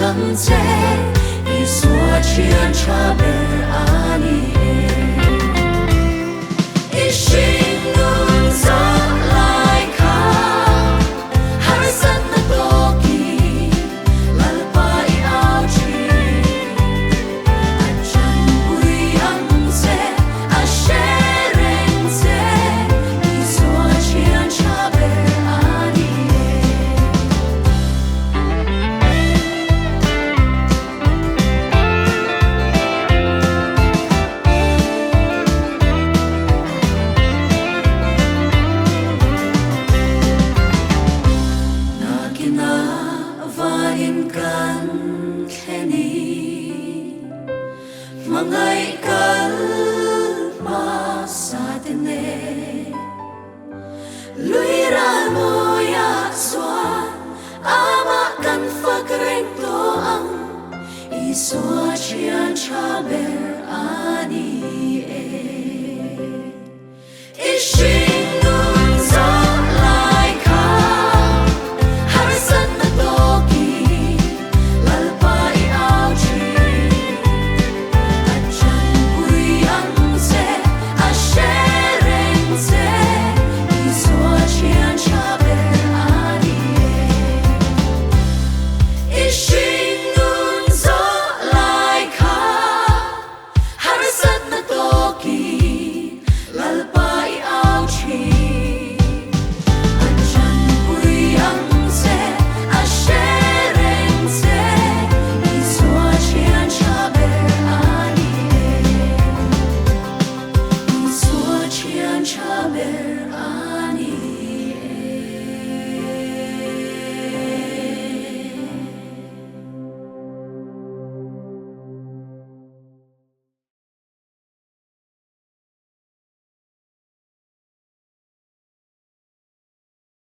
lăng che Isua chuan cha ber ani Ishin nun za lai kha Harisan na toki lalpa I ao chi Achan ui ang se a shereng se Isua chuan cha ber ani Vain kan kheni mangai kal ma satene Rev.H.Laldanmawia chuan ama kan fakreng to ang Isua chuan cha ber ani